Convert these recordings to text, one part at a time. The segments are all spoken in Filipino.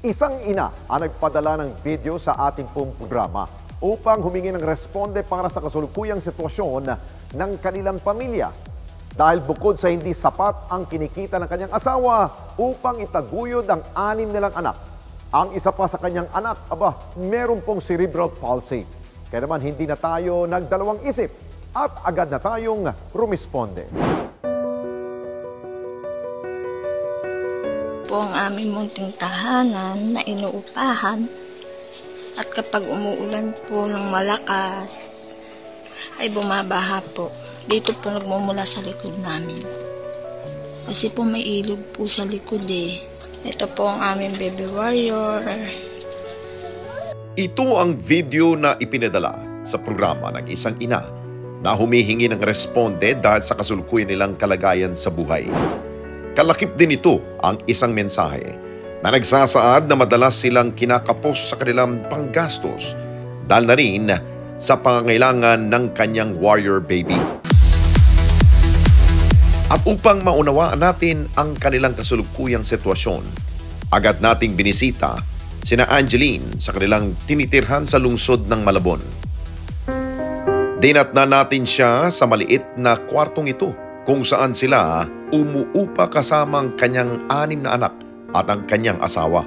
Isang ina ang nagpadala ng video sa ating pong programa upang humingi ng responde para sa kasulukuyang sitwasyon ng kanilang pamilya. Dahil bukod sa hindi sapat ang kinikita ng kanyang asawa upang itaguyod ang 6 nilang anak. Ang isa pa sa kanyang anak, meron pong cerebral palsy. Kaya naman hindi na tayo nagdalawang isip at agad na tayong rumisponde. Po ang aming munting tahanan na inuupahan at kapag umuulan po ng malakas ay bumabaha po. Dito po nagmumula sa likod namin. Kasi po may ilog po sa likod eh. Ito po ang aming baby warrior. Ito ang video na ipinadala sa programa ng isang ina na humihingi ng responde dahil sa kasalukuyan nilang kalagayan sa buhay. Kalakip din ito ang isang mensahe na nagsasaad na madalas silang kinakapos sa kanilang panggastos dahil na rin sa pangangailangan ng kanyang warrior baby. At upang maunawaan natin ang kanilang kasalukuyang sitwasyon, agad nating binisita sina Angeline sa kanilang tinitirhan sa lungsod ng Malabon. Dinatna natin siya sa maliit na kwartong ito kung saan sila umuupa kasama ang kanyang 6 na anak at ang kanyang asawa.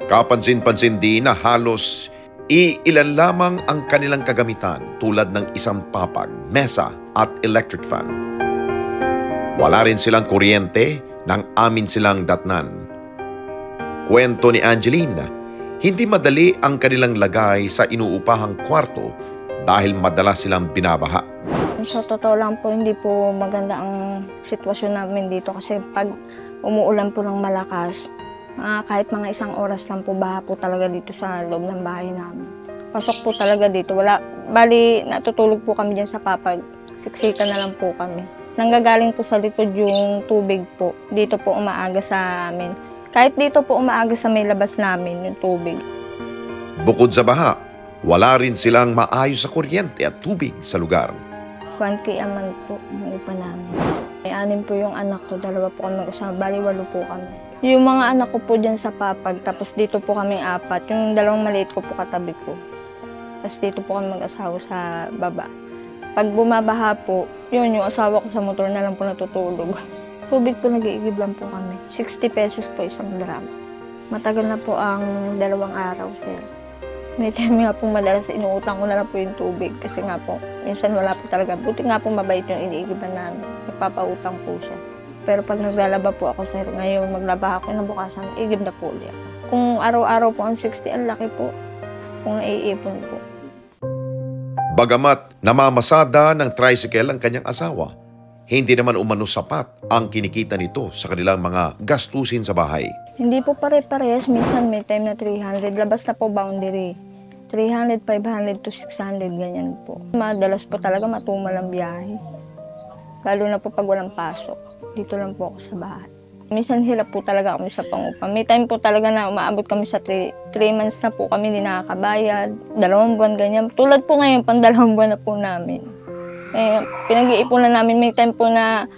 Kapansin-pansin din na halos iilan lamang ang kanilang kagamitan tulad ng isang papag, mesa at electric fan. Wala rin silang kuryente nang amin silang datnan. Kwento ni Angeline, hindi madali ang kanilang lagay sa inuupahang kwarto dahil madalas silang binabaha. Sa totoo lang po, hindi po maganda ang sitwasyon namin dito kasi pag umuulan po ng malakas, kahit mga 1 oras lang po, baha po talaga dito sa loob ng bahay namin. Pasok po talaga dito. Bali, natutulog po kami dyan sa papag. Siksika na lang po kami. Nanggagaling po sa likod yung tubig po. Dito po umaaga sa amin. Kahit dito po umaaga sa may labas namin yung tubig. Bukod sa baha, wala rin silang maayos sa kuryente at tubig sa lugar. 1K a month po ang upa namin. May 6 po yung anak ko, 2 po kami mag-asama, bali 8 po kami. Yung mga anak ko po dyan sa papag, tapos dito po kami 4, yung 2 maliit ko po katabi ko. Tapos dito po kami mag-asawa sa baba. Pag bumabaha po, yung asawa ko sa motor na lang po natutulog. Tubig po nag-iigib lang po kami. 60 pesos po isang drum. Matagal na po ang 2 araw, sir. May time nga po madalas inuutang ko na lang po yung tubig kasi nga po, minsan wala po talaga. Buti nga po mabait yung iniigiban namin. Nagpapautang po siya. Pero pag naglalaba po ako, sir, ngayon maglaba ako ng bukasan, igib na po ulit. Kung araw-araw po ang 60, ang laki po. Kung naiipon po. Bagamat namamasada ng tricycle ang kanyang asawa, hindi naman umano sapat ang kinikita nito sa kanilang mga gastusin sa bahay. Hindi po pare-parehas. Minsan may time na 300. Labas na po boundary. 300, 500 to 600, ganyan po. Madalas po talaga matumal ang biyahe. Lalo na po pag walang pasok. Dito lang po ako sa bahay. Minsan hirap po talaga kami sa pangupa. May time po talaga na umaabot kami sa 3 months na po kami hindi nakakabayad. 2 buwan, ganyan. Tulad po ngayon, pang 2 buwan na po namin. Pinag-iipunan namin. May time po na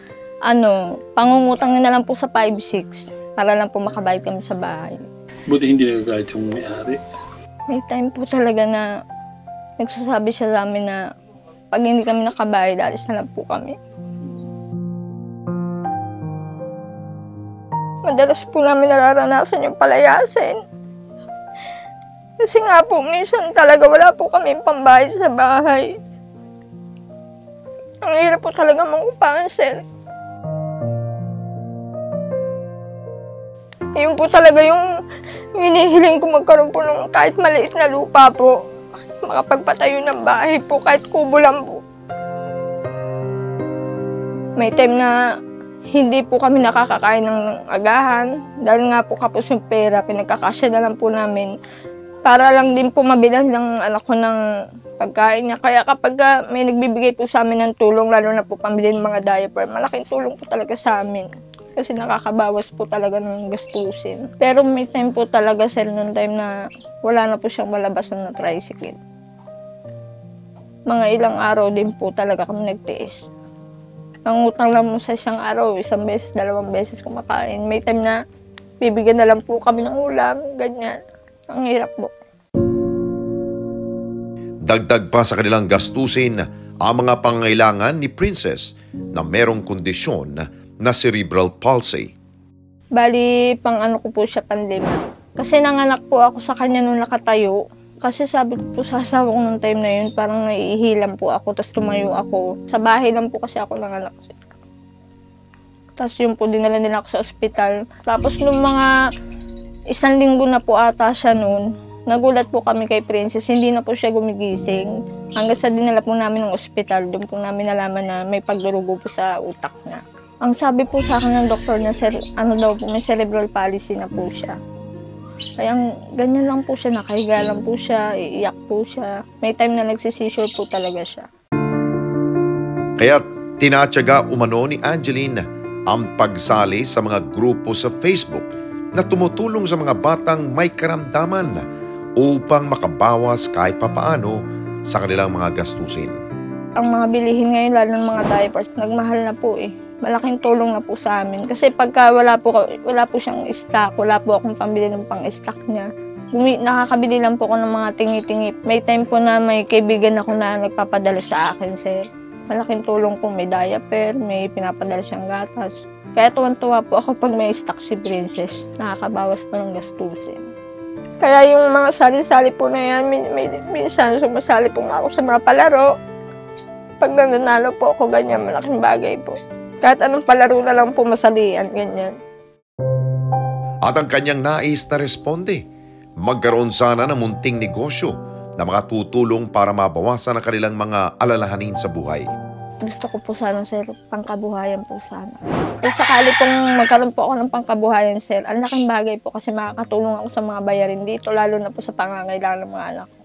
pangungutang na lang po sa 5-6 para lang po makabayad kami sa bahay. Buti hindi nagagalit yung may-ari. May time po talaga na nagsasabi siya sa amin na pag hindi kami nakabayad, alis na lang po kami. Madalas po namin nararanasan yung palayasin. Kasi nga po, minsan talaga wala po kami pambayad sa bahay. Ang hirap po talaga mangupahan, sir. Yun po talaga yung hinihiling ko magkaroon po ng kahit maliit na lupa po. Makapagpatayo ng bahay po, kahit kubo lang po. May time na hindi po kami nakakakain ng agahan. Dahil nga po kapos yung pera, pinagkakasya na lang po namin. Para lang din po mabilan ng anak ko ng pagkain niya. Kaya kapag may nagbibigay po sa amin ng tulong, lalo na po pambili ng mga diaper, malaking tulong po talaga sa amin. Kasi nakakabawas po talaga ng gastusin. Pero may time po talaga, sir, noong time na wala na po siyang malabasan na tricycle. Mga ilang araw din po talaga kami nagtiis. Ang utang lang mo sa isang araw, 1 beses, 2 beses kumakain. May time na Bibigyan na lang po kami ng ulam, ganyan. Ang hirap po. Dagdag pa sa kanilang gastusin ang mga pangangailangan ni Princess na merong kondisyon na cerebral palsy. Bali, pang ano ko po siya, panlima. Kasi nanganak po ako sa kanya nung nakatayo. Kasi sabi ko po sa asawa ko nung time na yun, parang naiihilan po ako, tapos tumayo ako. Sa bahay lang po kasi ako nanganak. Tapos yun po, dinala nila ako sa ospital. Tapos nung mga 1 linggo na po ata siya noon, nagulat po kami kay Princess, hindi na po siya gumigising. Hanggang sa dinala po namin ng ospital, doon po namin nalaman na may pagdurugo po sa utak niya. Ang sabi po sa akin ng doktor na ano daw po, may cerebral palsy na po siya. Kaya ganyan lang po siya, nakahiga lang po siya, iiyak po siya. May time na nagsisisure po talaga siya. Kaya tinatyaga umano ni Angeline ang pagsali sa mga grupo sa Facebook na tumutulong sa mga batang may karamdaman upang makabawas kahit papaano sa kanilang mga gastusin. Ang mga bilihin ngayon, lalo ng mga diapers, nagmahal na po eh. Malaking tulong na po sa amin. Kasi pagka wala po siyang stock, wala po akong pambili ng pang-stock niya. Nakakabili lang po ako ng mga tingi-tingi. May time po na may kaibigan ako na nagpapadala sa akin, sir. Malaking tulong po, may diaper, may pinapadala siyang gatas. Kaya tuwan-tuwa po ako pag may stock si Princess. Nakakabawas pa ng gastusin. Kaya yung mga sali-sali po na yan, minsan sumasali po ako sa mga palaro. Pag nananalo po ako, ganyan, malaking bagay po. Kahit anong palaro na lang po masalian, ganyan. At ang kanyang nais na responde, magkaroon sana ng munting negosyo na makatutulong para mabawasan ang kanilang mga alalahanin sa buhay. Gusto ko po sana, sir, pangkabuhayan po sana. Kung sakali pong magkaroon po ako ng pangkabuhayan, sir, ang laking bagay po kasi makakatulong ako sa mga bayarin dito, lalo na po sa pangangailangan ng mga anak ko.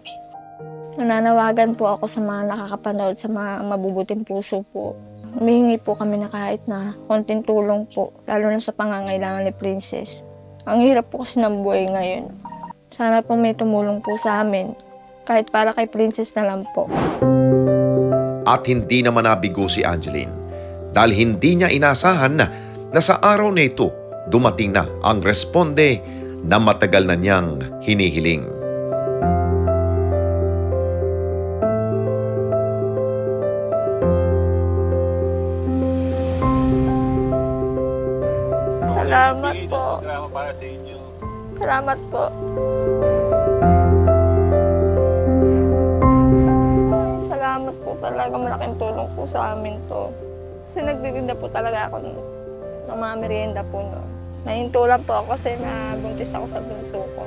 Nananawagan po ako sa mga nakakapanood, sa mga mabubuting puso po. Humihingi po kami na kahit na konting tulong po, lalo na sa pangangailangan ni Princess. Ang hirap po kasi ng buhay ngayon. Sana po may tumulong po sa amin, kahit para kay Princess na lang po. At hindi naman nabigo si Angeline dahil hindi niya inasahan na sa araw na ito dumating na ang responde na matagal na niyang hinihiling. Salamat po. Salamat po. Salamat po talaga. Malaking tulong po sa amin to. Kasi nagtitinda po talaga ako ng mga merienda po noon. Nahinto lang po ako kasi nabuntis ako sa bunso ko.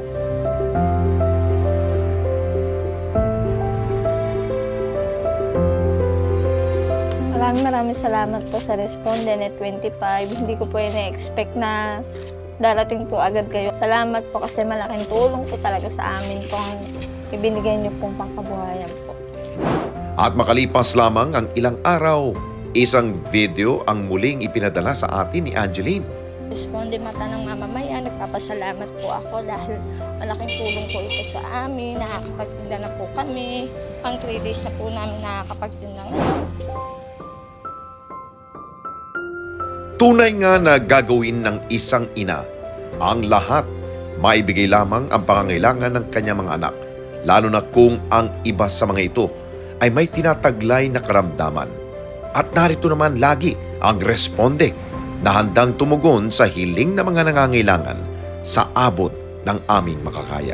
Maraming salamat po sa Responde Net 25. Hindi ko po ina-expect na darating po agad kayo. Salamat po kasi malaking tulong po talaga sa amin kung ibinigay niyo pong pangkabuhayan po. At makalipas lamang ang ilang araw, isang video ang muling ipinadala sa atin ni Angeline. Responde Mata ng Mamamayan, nagpapasalamat po ako dahil malaking tulong po ito sa amin. Nakakapagtinda na po kami. Pang 3 days na po namin nakakapagtinda ngayon. Tunay nga na gagawin ng isang ina ang lahat, maibigay lamang ang pangangailangan ng kanyang mga anak, lalo na kung ang iba sa mga ito ay may tinataglay na karamdaman. At narito naman lagi ang Responde na handang tumugon sa hiling ng mga nangangailangan sa abot ng aming makakaya.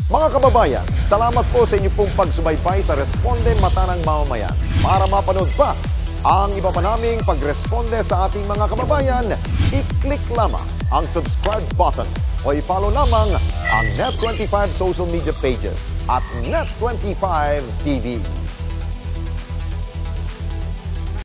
Mga kababayan, salamat po sa inyong pong pagsubaybay sa Responde Mata ng Mamamayan. Para mapanood pa ang iba pa naming pagresponde sa ating mga kababayan, i-click lamang ang subscribe button o i-follow lamang ang Net25 social media pages at Net25 TV.